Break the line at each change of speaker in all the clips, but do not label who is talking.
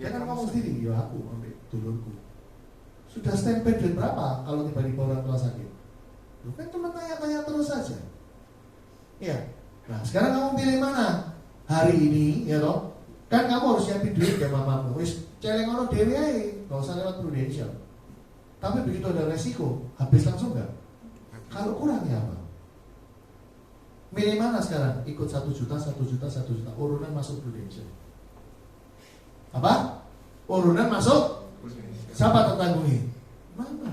Jangan ngomong sendiri, ya aku ambil dulurku. Sudah standby duit berapa kalau tiba-tiba orang tua sakit? Lu kan cuma tanya-tanya terus saja. Iya. Nah sekarang kamu pilih mana? Hari ini, ya toh? Kan kamu harus siapin duit ya mamamu. Wis celeng ono dhewe ae, enggak usah lewat prudential. Tapi begitu ada resiko, habis langsung enggak? Kalau kurang ya apa? Milih mana sekarang? Ikut 1 juta, 1 juta, 1 juta. Urunan masuk prudential. Apa? Urunan masuk? Siapa tertanggungi? Mama.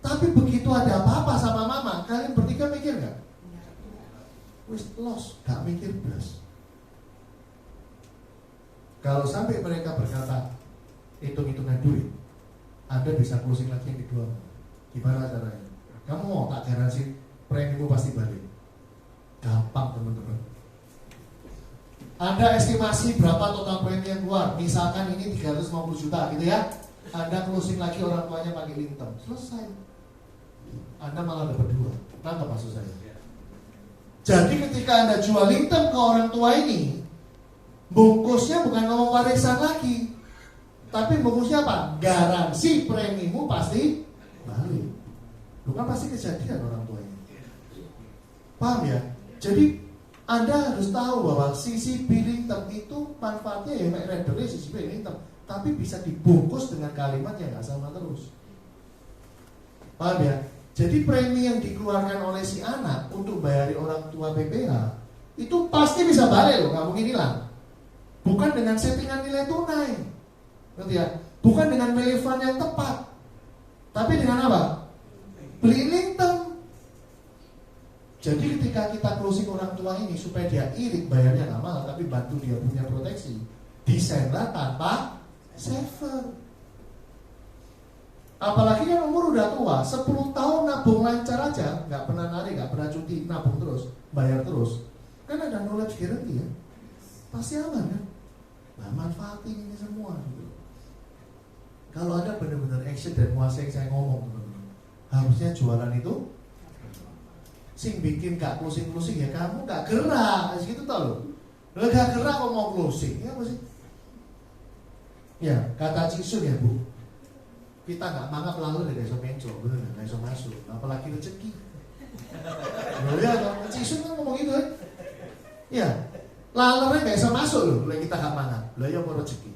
Tapi begitu ada apa-apa sama mama, kalian bertiga mikir nggak? Wis lost, gak mikir belas. Kalau sampai mereka berkata hitung-hitungan duit, Anda bisa closing lagi yang kedua. Gimana caranya? Kamu mau tak garansi premimu pasti balik. Gampang teman-teman. Anda estimasi berapa total premi yang keluar? Misalkan ini 350 juta gitu ya. Anda closing lagi orang tuanya pakai lintem, selesai. Anda malah dapat 2. Nangkep maksud saya? Jadi ketika Anda jual lintem ke orang tua ini, bungkusnya bukan ngomong warisan lagi, tapi bungkusnya apa? Garansi premimu pasti balik. Bukan pasti kejadian orang tuanya. Paham ya? Jadi Anda harus tahu bahwa sisi billing term itu manfaatnya ya readernya sisi billing term, tapi bisa dibungkus dengan kalimat yang gak sama terus. Paham ya? Jadi premi yang dikeluarkan oleh si anak untuk bayari orang tua PPH itu pasti bisa balik loh, gak mungkin hilang. Bukan dengan settingan nilai tunai, ngerti ya? Bukan dengan milih fund yang tepat, tapi dengan apa? Beli lintem. Jadi ketika kita closing orang tua ini supaya dia irit bayarnya gak mahal, tapi bantu dia punya proteksi, desainlah tanpa saver. Apalagi yang umur udah tua, 10 tahun nabung lancar aja, gak pernah narik, gak pernah cuti, nabung terus, bayar terus. Kan ada knowledge guarantee ya, pasti aman kan? Nah manfaatin ini semua gitu. Kalau ada benar-benar action dan menguasai yang saya ngomong teman-teman, harusnya jualan itu sing bikin gak closing ya kamu gak gerak, segitu tau loh. Lo gak gerak kok mau closing, ya apa sih? Ya kata Cisun ya bu, kita gak mangap lalu dari iso menco, bener gak iso masuk, apalagi rezeki. Lo ya toh, Cisun kan ngomong gitu kan? Ya, lalernya gak iso masuk loh, kalau kita gak mangap, lo ya mau rezeki.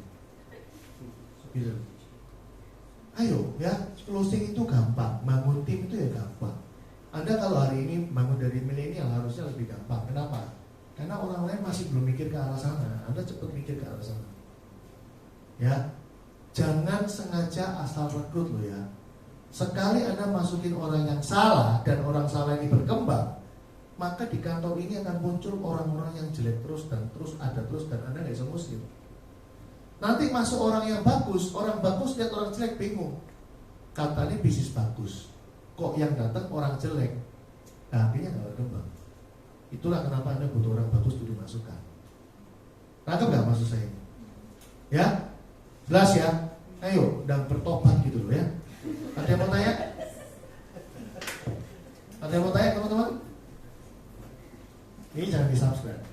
Gitu. Ayo ya, closing itu gampang, bangun tim itu ya gampang. Anda kalau hari ini bangun dari milenial harusnya lebih gampang. Kenapa? Karena orang lain masih belum mikir ke arah sana. Anda cepat mikir ke arah sana. Ya, jangan sengaja asal rekrut loh ya. Sekali Anda masukin orang yang salah dan orang salah ini berkembang, maka di kantor ini akan muncul orang-orang yang jelek terus dan Anda nggak bisa muslim. Nanti masuk orang yang bagus, orang bagus lihat orang jelek bingung. Katanya bisnis bagus, kok yang datang orang jelek? Nah, akhirnya nggak berkembang. Itulah kenapa Anda butuh orang bagus untuk dimasukkan. Nangkep nggak maksud saya? Ya, jelas ya. Ayo, dan bertobat gitu loh ya. Ada yang mau tanya? Ada yang mau tanya teman-teman? Ini jangan di subscribe.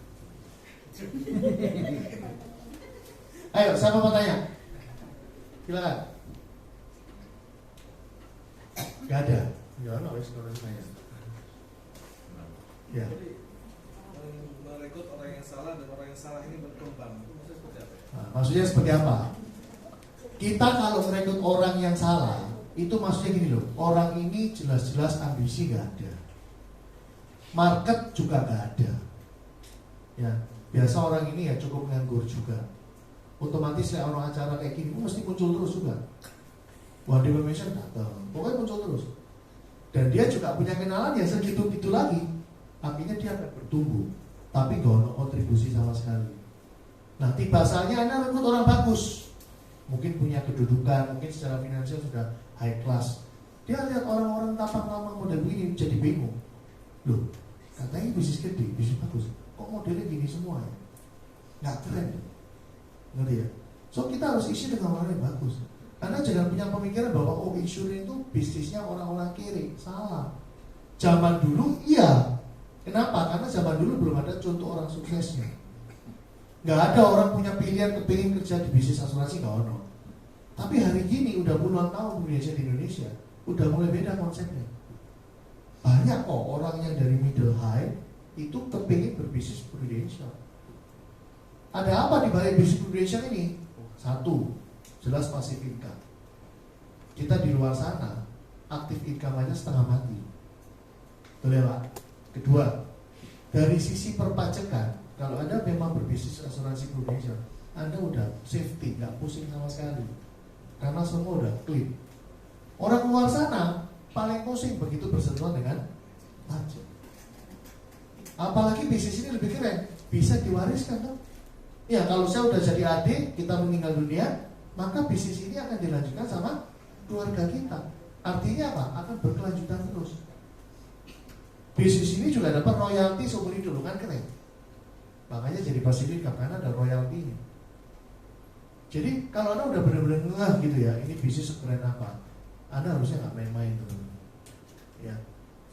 Ayo, siapa mau tanya? Silakan. Gak ada. Ya, wis kalau saya. Ya.
Jadi merekrut orang yang salah dan orang yang salah ini berkembang. Itu maksudnya seperti apa?
Nah, maksudnya seperti apa? Kita kalau merekrut orang yang salah, itu maksudnya gini loh. Orang ini jelas-jelas ambisi gak ada. Market juga gak ada. Ya, biasa orang ini ya cukup nganggur juga. Otomatis ya orang acara kayak gini mesti muncul terus juga. One Dimension datang, pokoknya muncul terus. Dan dia juga punya kenalan yang segitu-gitu lagi. Akhirnya dia akan bertumbuh, tapi gak ada kontribusi sama sekali. Nah, tiba saatnya Anda rekrut orang bagus, mungkin punya kedudukan, mungkin secara finansial sudah high class. Dia lihat orang-orang tapak lama model begini jadi bingung. Loh, katanya bisnis gede, bisnis bagus, kok modelnya gini semua ya? Nggak keren. Ngerti ya? So kita harus isi dengan orang yang bagus. Anda jangan punya pemikiran bahwa oh insurance itu bisnisnya orang-orang kiri. Salah. Zaman dulu iya. Kenapa? Karena zaman dulu belum ada contoh orang suksesnya. Nggak ada orang punya pilihan kepingin kerja di bisnis asuransi, nggak ono. Tapi hari gini udah puluhan tahun Indonesia di Indonesia udah mulai beda konsepnya. Banyak kok orang yang dari middle high itu kepingin berbisnis prudential. Ada apa di balik bisnis prudential ini? Satu, jelas passive income. Kita di luar sana aktif income aja setengah mati. Betul ya Pak? Kedua, dari sisi perpajakan, kalau Anda memang berbisnis asuransi prudential, Anda udah safety, nggak pusing sama sekali, karena semua udah clean. Orang luar sana paling pusing begitu bersentuhan dengan pajak. Apalagi bisnis ini lebih keren, bisa diwariskan kan? Ya kalau saya udah jadi adik, kita meninggal dunia, maka bisnis ini akan dilanjutkan sama keluarga kita. Artinya apa? Akan berkelanjutan terus. Bisnis ini juga dapat royalti seumur hidup, kan keren. Makanya jadi passive income karena ada royaltinya. Jadi kalau Anda udah benar-benar ngeh gitu ya, ini bisnis sekeren apa, Anda harusnya nggak main-main teman-teman. Ya,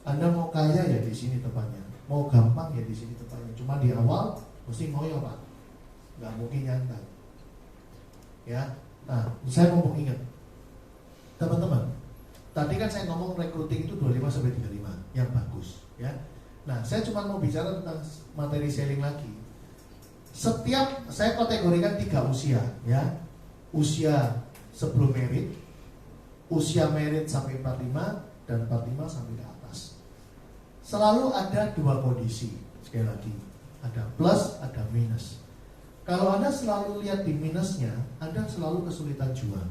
Anda mau kaya ya di sini tempatnya, mau gampang ya di sini tempatnya. Cuma di awal mesti ngoyo Pak, nggak mungkin nyantai. Ya, nah saya mau ingat teman-teman. Tadi kan saya ngomong recruiting itu 25-35 yang bagus, ya. Nah, saya cuma mau bicara tentang materi selling lagi. Setiap saya kategorikan 3 usia, ya. Usia sebelum merit, usia merit sampai 45 dan 45 sampai ke atas. Selalu ada 2 kondisi. Sekali lagi, ada plus, ada minus. Kalau Anda selalu lihat di minusnya, Anda selalu kesulitan jual.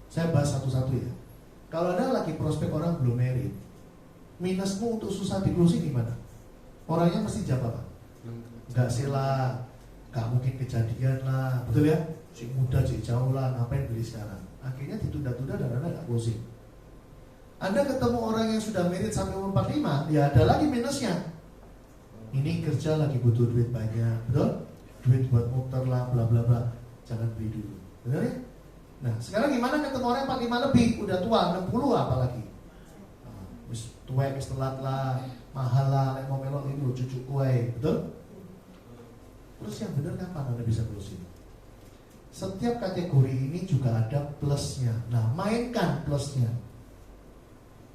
Saya bahas satu-satu ya. Kalau Anda lagi prospek orang belum merit, minusmu untuk susah di closing gimana? Orangnya mesti jawab apa? Enggak sila, enggak mungkin kejadian lah, betul ya? Si muda, si jauh lah, ngapain beli sekarang? Akhirnya ditunda-tunda dan Anda enggak closing. Anda ketemu orang yang sudah merit sampai umur 45, ya ada lagi minusnya. Ini kerja lagi butuh duit banyak, betul? Duit buat muter lah, bla bla bla. Jangan beli dulu, benar ya? Nah, sekarang gimana ketemu orang 45 lebih, udah tua, 60 apalagi. Wis tuwek, wis telat lah, mahal lah, mau melok itu cucu kue, betul? Terus yang benar kapan Anda bisa closing? Setiap kategori ini juga ada plusnya. Nah, mainkan plusnya.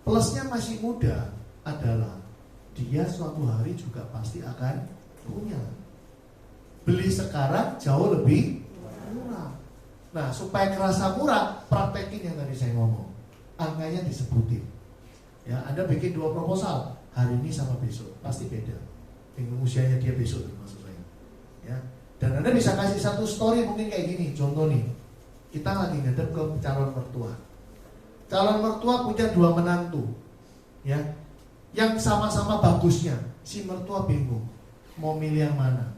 Plusnya masih muda adalah dia suatu hari juga pasti akan punya. Beli sekarang jauh lebih murah. Nah, supaya kerasa murah, praktekin yang tadi saya ngomong. Angkanya disebutin. Ya, Anda bikin 2 proposal, hari ini sama besok, pasti beda. Dengan usianya dia besok, maksud saya. Ya. Dan Anda bisa kasih satu story mungkin kayak gini. Contoh nih, kita lagi ngadep ke calon mertua. Calon mertua punya 2 menantu, ya, yang sama-sama bagusnya. Si mertua bingung mau milih yang mana.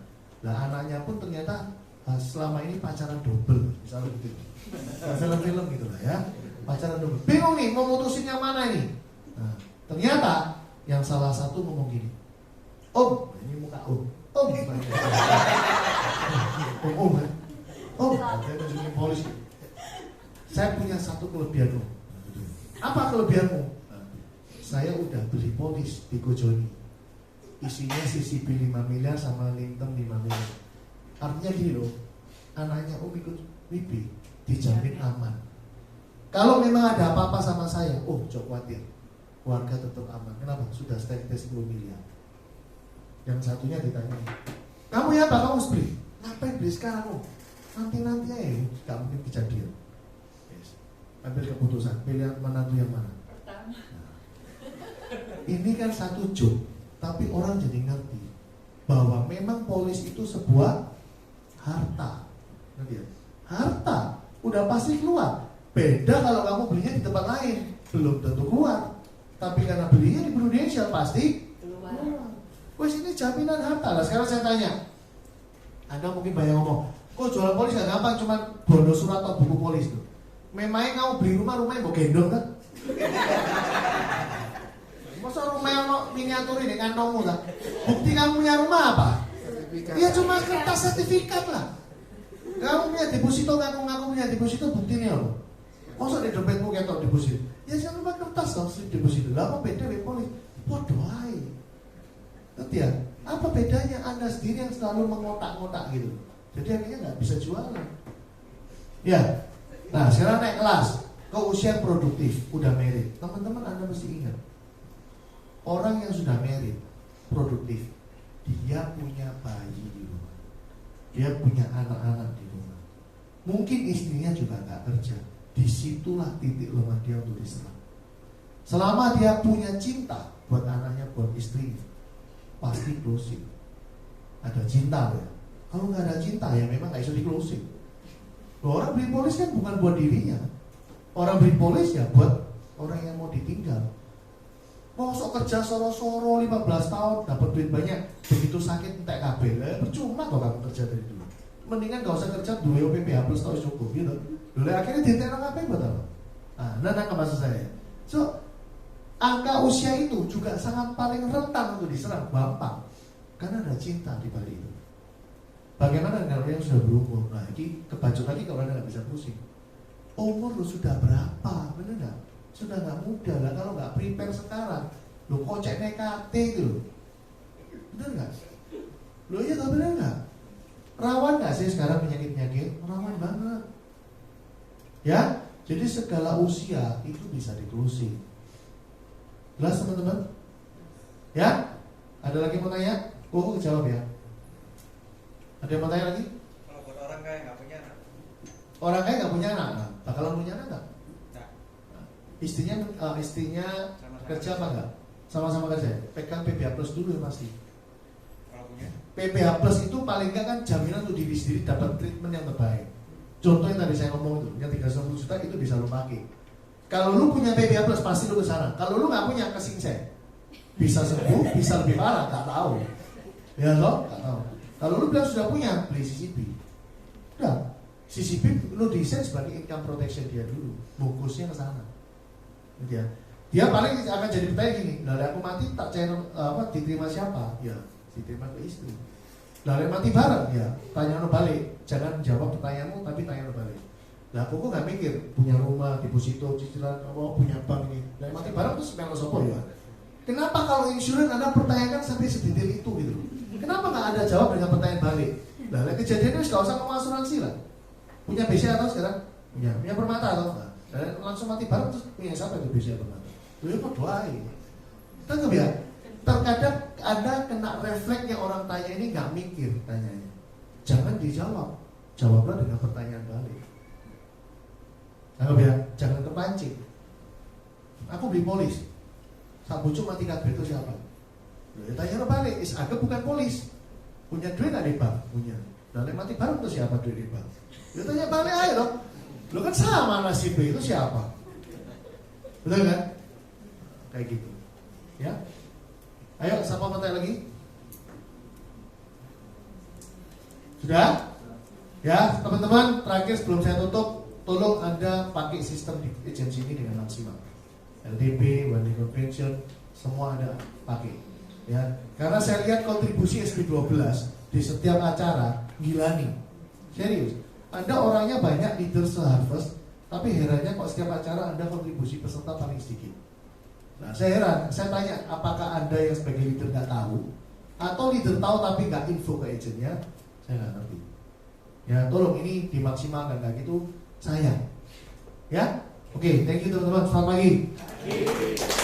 Lah anaknya pun ternyata selama ini pacaran double, misalnya gitu. Film-film gitu lah ya, pacaran double. Bingung nih mau mutusin yang mana ini. Nah, ternyata yang salah satu ngomong gini, Om, ini muka Om, Om, saya tunjukin polisi. Saya punya satu kelebihan Om. Apa kelebihanmu? Saya udah beli polis di Gojoni. Isinya CCP 5 miliar sama Lintem 5 miliar. Artinya gini loh, anaknya Om ikut WIBI dijamin aman. Kalau memang ada apa-apa sama saya, jangan khawatir, keluarga tetap aman. Kenapa? Sudah stake 10 miliar. Yang satunya ditanya, kamu ya apa? Kamu harus beli? Ngapain beli sekarang Om? Nanti aja, gak mungkin kejadian. Yes. Ambil keputusan, pilih menantu yang mana. Nah, ini kan satu joke, tapi orang jadi ngerti bahwa memang polis itu sebuah harta. Nanti ya, harta udah pasti keluar. Beda kalau kamu belinya di tempat lain, belum tentu keluar. Tapi karena belinya di Prudential pasti keluar. Wes ini jaminan harta. Lah sekarang saya tanya, Anda mungkin banyak ngomong, kok jualan polis gak gampang, cuma bondo surat atau buku polis tuh. Memangnya kamu beli rumahnya mau gendong kan? Masa rumahnya mau miniatur ini kantongmu kan? Bukti kamu punya rumah apa? Ya cuma kertas sertifikat lah. Kamu punya deposito, ngaku punya deposito, buktinya apa? Masa di dompetmu ketok deposito? Ya jangan lupa kertas dong, slip deposito. Lah apa beda dengan polis? Bodoh aja. Nanti ya, apa bedanya Anda sendiri yang selalu mengotak-ngotak gitu? Jadi akhirnya nggak bisa jualan. Ya, nah sekarang naik kelas ke usia produktif, udah married. Teman-teman Anda mesti ingat, orang yang sudah married, produktif, dia punya bayi di rumah, dia punya anak-anak di rumah. Mungkin istrinya juga nggak kerja. Disitulah titik lemah dia untuk diserang. Selama dia punya cinta buat anaknya, buat istrinya, pasti closing. Ada cinta ya. Kalau nggak ada cinta ya memang nggak bisa di closing. Orang beli polis kan bukan buat dirinya. Orang beli polis ya buat orang yang mau ditinggal. Mau sok kerja soro-soro 15 tahun dapat duit banyak, begitu sakit entek kabel, percuma kok kamu kerja dari dulu. Mendingan gak usah kerja dua PPH plus tau cukup gitu. Dulu akhirnya diterima kabel buat apa? Nah ke maksud saya. So angka usia itu juga sangat paling rentan untuk diserang, gampang. Karena ada cinta di balik itu. Bagaimana dengan orang yang sudah berumur? Nah ini kebacut lagi kalau Anda nggak bisa pusing. Umur lu sudah berapa? Bener nggak? Sudah nggak muda lah kalau nggak prepare sekarang. Lu kocek NKT gitu. Bener nggak? Lu iya tau bener nggak? Rawan nggak sih sekarang penyakit-penyakit? Rawan banget. Ya, jadi segala usia itu bisa di-closing. Jelas teman-teman? Ya? Ada lagi mau tanya? Jawab ya. Ada yang mau tanya lagi?
Kalau buat orang kaya nggak punya anak.
Orang kaya nggak punya anak, bakalan punya anak nggak?
Nah.
Istrinya
Sama-sama
kerja apa enggak? Sama-sama kerja. Pegang PPH plus dulu ya pasti.
Kalau punya.
PPH plus itu paling nggak kan jaminan untuk diri sendiri dapat treatment yang terbaik. Contoh yang tadi saya ngomong itu, yang 390 juta itu bisa lu pakai. Kalau lu punya PPH plus pasti lu ke sana. Kalau lu nggak punya kesingseng. Bisa sembuh, bisa lebih parah, nggak tahu. Ya loh, nggak tahu. Kalau lu bilang sudah punya, beli CCP. Udah, CCP lu desain sebagai income protection dia dulu, bungkusnya ke sana. Gitu ya. Dia paling akan jadi pertanyaan gini, lalu aku mati tak diterima siapa? Ya, diterima ke istri. Lalu mati bareng, ya tanya lo balik, jangan jawab pertanyaanmu tapi tanya lo balik. Lah aku nggak mikir punya rumah, deposito, cicilan, punya bank ini. Lalu mati bareng terus melo sopo ya. Kenapa kalau insurans Anda pertanyakan sampai sedetail itu gitu? Kenapa nggak ada jawab dengan pertanyaan balik? Lah kejadiannya nggak usah ngomong asuransi lah. Punya BCA atau sekarang? Punya Permata atau? Nah, langsung mati bareng terus punya siapa itu BCA Permata? Lu berdoa ini. Tangkap ya? Terkadang Anda kena refleksnya orang tanya ini nggak mikir tanyanya. Jangan dijawab, jawablah dengan pertanyaan balik. Tangkap ya? Jangan kepancing. Aku beli polis. Sabucu mati kabeh itu siapa? Ya tanya balik, Agak bukan polis. Punya duit nggak di bank? Punya. Dan mati bareng itu siapa duit di bank? Ya tanya balik aja dong. Lo kan sama nasibnya itu siapa? Betul kan? Kayak gitu. Ya. Ayo, siapa mau tanya lagi? Sudah? Ya, teman-teman, terakhir sebelum saya tutup, tolong Anda pakai sistem di agensi ini dengan maksimal. LDP, one day pension, semua Anda pakai. Ya, karena saya lihat kontribusi SP12 di setiap acara gila nih. Serius. Anda orangnya banyak leader se-Harvest, tapi herannya kok setiap acara Anda kontribusi peserta paling sedikit. Nah, saya heran, saya tanya, apakah Anda yang sebagai leader nggak tahu, atau leader tahu tapi nggak info ke agennya? Saya nggak ngerti. Ya, tolong ini dimaksimalkan, kayak gitu sayang. Ya, oke, thank you teman-teman, selamat pagi.